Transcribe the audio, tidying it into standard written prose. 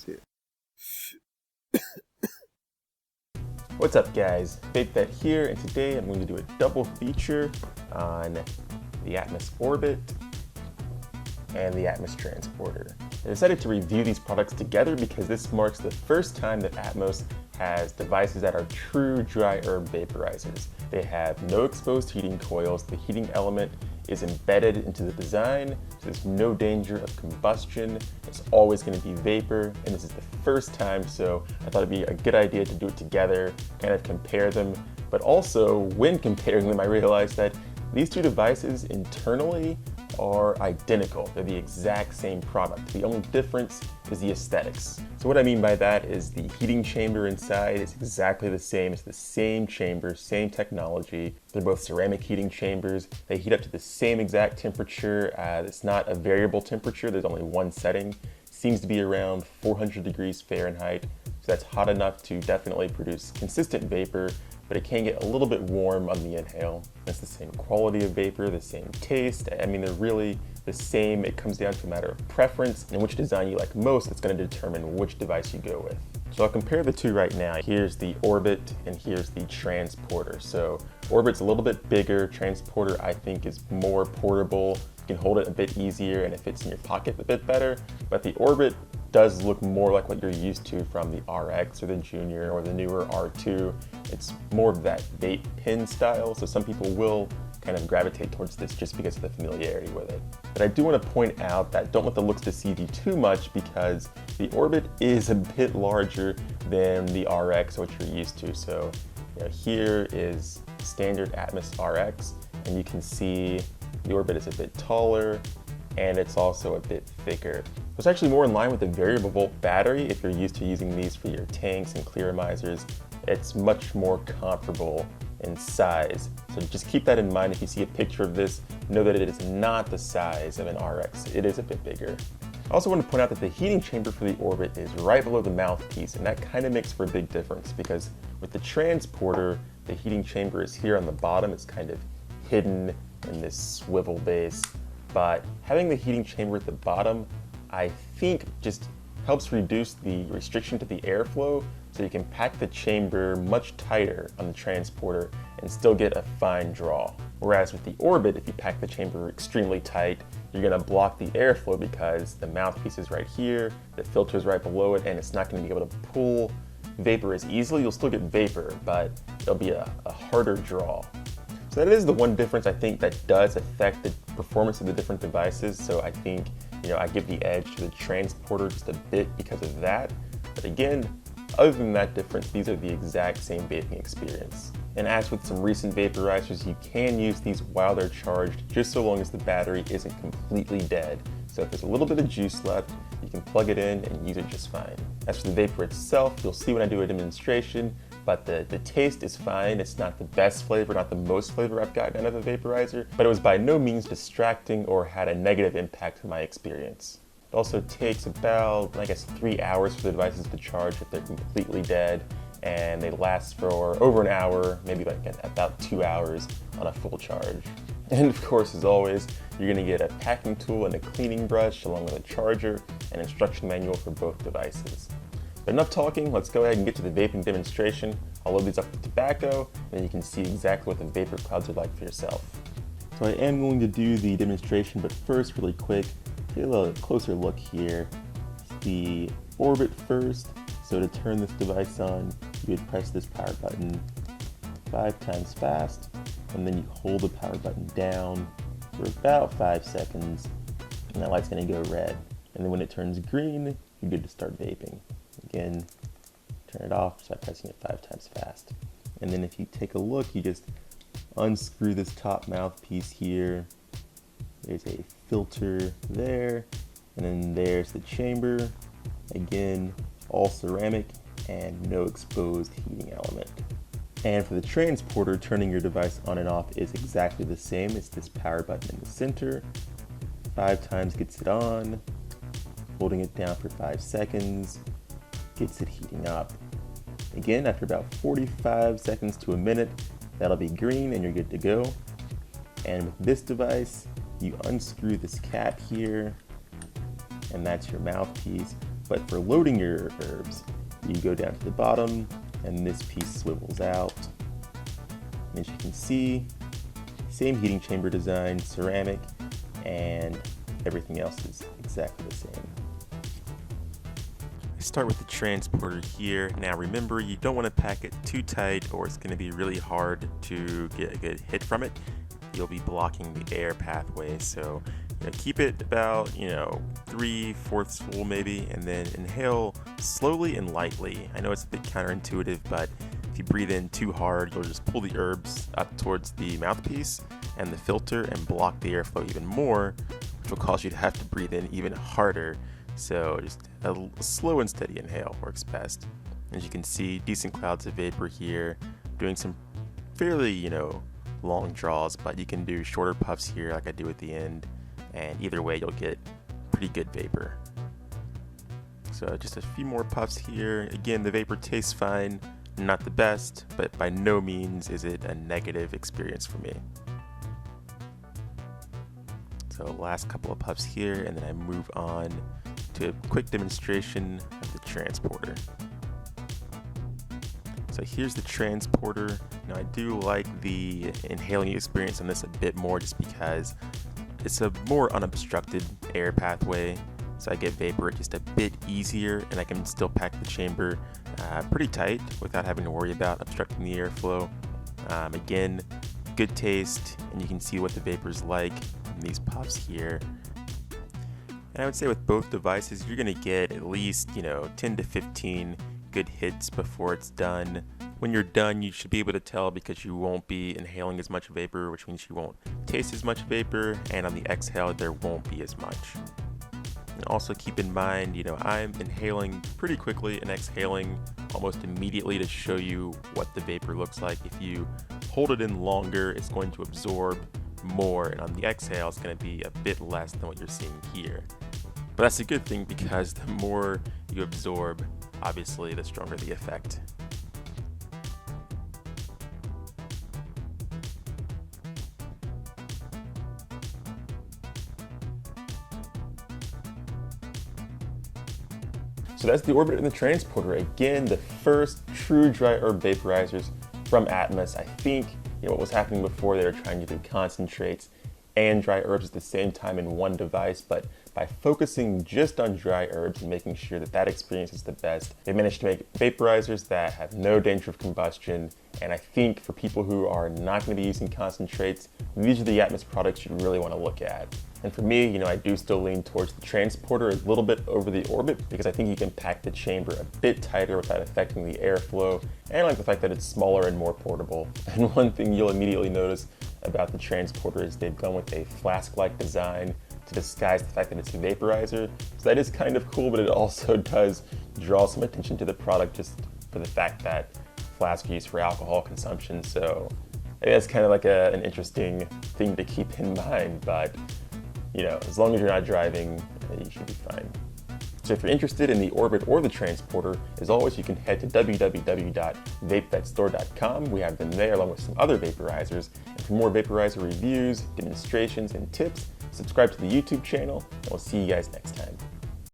Shit. What's up guys, Vape here, and today I'm going to do a double feature on the Atmos Orbit and the Atmos Transporter. I decided to review these products together because this marks the first time that Atmos has devices that are true dry herb vaporizers. They have no exposed heating coils, the heating element is embedded into the design, so there's no danger of combustion. It's always going to be vapor, and this is the first time, so I thought it'd be a good idea to do it together, kind of compare them. But also, when comparing them, I realized that these two devices internally are identical. They're the exact same product. The only difference is the aesthetics. So what I mean by that is the heating chamber inside is exactly the same. It's the same chamber, same technology. They're both ceramic heating chambers. They heat up to the same exact temperature. It's not a variable temperature. There's only one setting. Seems to be around 400 degrees Fahrenheit. So that's hot enough to definitely produce consistent vapor, but it can get a little bit warm on the inhale. It's the same quality of vapor, the same taste. I mean, they're really the same. It comes down to a matter of preference and which design you like most. It's going to determine which device you go with. So I'll compare the two right now. Here's the Orbit and here's the Transporter. So Orbit's a little bit bigger. Transporter, I think, is more portable. You can hold it a bit easier and it fits in your pocket a bit better. But the Orbit does look more like what you're used to from the RX or the Junior or the newer R2. It's more of that vape pen style, so some people will kind of gravitate towards this just because of the familiarity with it. But I do want to point out that don't let the looks deceive you too much, because the Orbit is a bit larger than the RX, which you're used to. So here is standard Atmos RX, and you can see the Orbit is a bit taller, and it's also a bit thicker. It's actually more in line with the variable volt battery. If you're used to using these for your tanks and clearomizers, it's much more comparable in size. So just keep that in mind. If you see a picture of this, know that it is not the size of an RX. It is a bit bigger. I also want to point out that the heating chamber for the Orbit is right below the mouthpiece, and that kind of makes for a big difference, because with the Transporter, the heating chamber is here on the bottom. It's kind of hidden in this swivel base. But having the heating chamber at the bottom, I think, just helps reduce the restriction to the airflow, so you can pack the chamber much tighter on the Transporter and still get a fine draw. Whereas with the Orbit, if you pack the chamber extremely tight, you're gonna block the airflow because the mouthpiece is right here, the filter is right below it, and it's not gonna be able to pull vapor as easily. You'll still get vapor, but it'll be a harder draw. So that is the one difference I think that does affect the performance of the different devices. So I think, I give the edge to the Transporter just a bit because of that. But again, other than that difference, these are the exact same vaping experience. And as with some recent vaporizers, you can use these while they're charged, just so long as the battery isn't completely dead. So if there's a little bit of juice left, you can plug it in and use it just fine. As for the vapor itself, you'll see when I do a demonstration, but the taste is fine. It's not the best flavor, not the most flavor I've gotten out of a vaporizer, but it was by no means distracting or had a negative impact on my experience. It also takes about, 3 hours for the devices to charge if they're completely dead, and they last for over an hour, maybe about 2 hours on a full charge. And of course, as always, you're gonna get a packing tool and a cleaning brush along with a charger and instruction manual for both devices. But enough talking, let's go ahead and get to the vaping demonstration. I'll load these up with tobacco, and then you can see exactly what the vapor clouds are like for yourself. So I am going to do the demonstration, but first, really quick, get a little closer look here. The Orbit first. So to turn this device on, you would press this power button 5 times fast, and then you hold the power button down for about 5 seconds, and that light's gonna go red. And then when it turns green, you're good to start vaping. Again, turn it off by pressing it 5 times fast. And then if you take a look, you just unscrew this top mouthpiece here. There's a filter there, and then there's the chamber. Again, all ceramic and no exposed heating element. And for the Transporter, turning your device on and off is exactly the same. It's this power button in the center. 5 times gets it on, holding it down for 5 seconds, gets it heating up. Again, after about 45 seconds to a minute, that'll be green and you're good to go. And with this device, you unscrew this cap here, and that's your mouthpiece. But for loading your herbs, you go down to the bottom and this piece swivels out. And as you can see, same heating chamber design, ceramic, and everything else is exactly the same. I start with the transporter here. Now remember, you don't want to pack it too tight or it's going to be really hard to get a good hit from it. You'll be blocking the air pathway, so keep it about 3/4 full maybe, and then inhale slowly and lightly. I know it's a bit counterintuitive, but if you breathe in too hard, you'll just pull the herbs up towards the mouthpiece and the filter and block the airflow even more, which will cause you to have to breathe in even harder. So just a slow and steady inhale works best. As you can see, decent clouds of vapor here, doing some fairly long draws, but you can do shorter puffs here like I do at the end, and either way you'll get pretty good vapor. So just a few more puffs here. Again, the vapor tastes fine, not the best, but by no means is it a negative experience for me. So last couple of puffs here, and then I move on to a quick demonstration of the transporter. So here's the transporter. Now I do like the inhaling experience on this a bit more just because it's a more unobstructed air pathway. So I get vapor just a bit easier, and I can still pack the chamber pretty tight without having to worry about obstructing the airflow. Again, good taste, and you can see what the vapor's like in these puffs here. And I would say with both devices, you're gonna get at least 10 to 15 good hits before it's done. When you're done, you should be able to tell because you won't be inhaling as much vapor, which means you won't taste as much vapor, and on the exhale, there won't be as much. And also keep in mind, I'm inhaling pretty quickly and exhaling almost immediately to show you what the vapor looks like. If you hold it in longer, it's going to absorb more, and on the exhale, it's going to be a bit less than what you're seeing here. But that's a good thing because the more you absorb, obviously, the stronger the effect. So that's the Orbit and the Transporter. Again, the first true dry herb vaporizers from Atmos. I think what was happening before, they were trying to do concentrates and dry herbs at the same time in one device, but by focusing just on dry herbs and making sure that that experience is the best, they managed to make vaporizers that have no danger of combustion. And I think for people who are not going to be using concentrates, these are the Atmos products you really want to look at. And for me, I do still lean towards the Transporter a little bit over the Orbit because I think you can pack the chamber a bit tighter without affecting the airflow, and I like the fact that it's smaller and more portable. And one thing you'll immediately notice about the Transporter is they've gone with a flask-like design to disguise the fact that it's a vaporizer. So that is kind of cool, but it also does draw some attention to the product just for the fact that flask use for alcohol consumption. So I think that's kind of like an interesting thing to keep in mind, but as long as you're not driving, you should be fine. So if you're interested in the Orbit or the Transporter, as always, you can head to www.vapethatstore.com. We have them there along with some other vaporizers. And for more vaporizer reviews, demonstrations, and tips, subscribe to the YouTube channel, and we'll see you guys next time.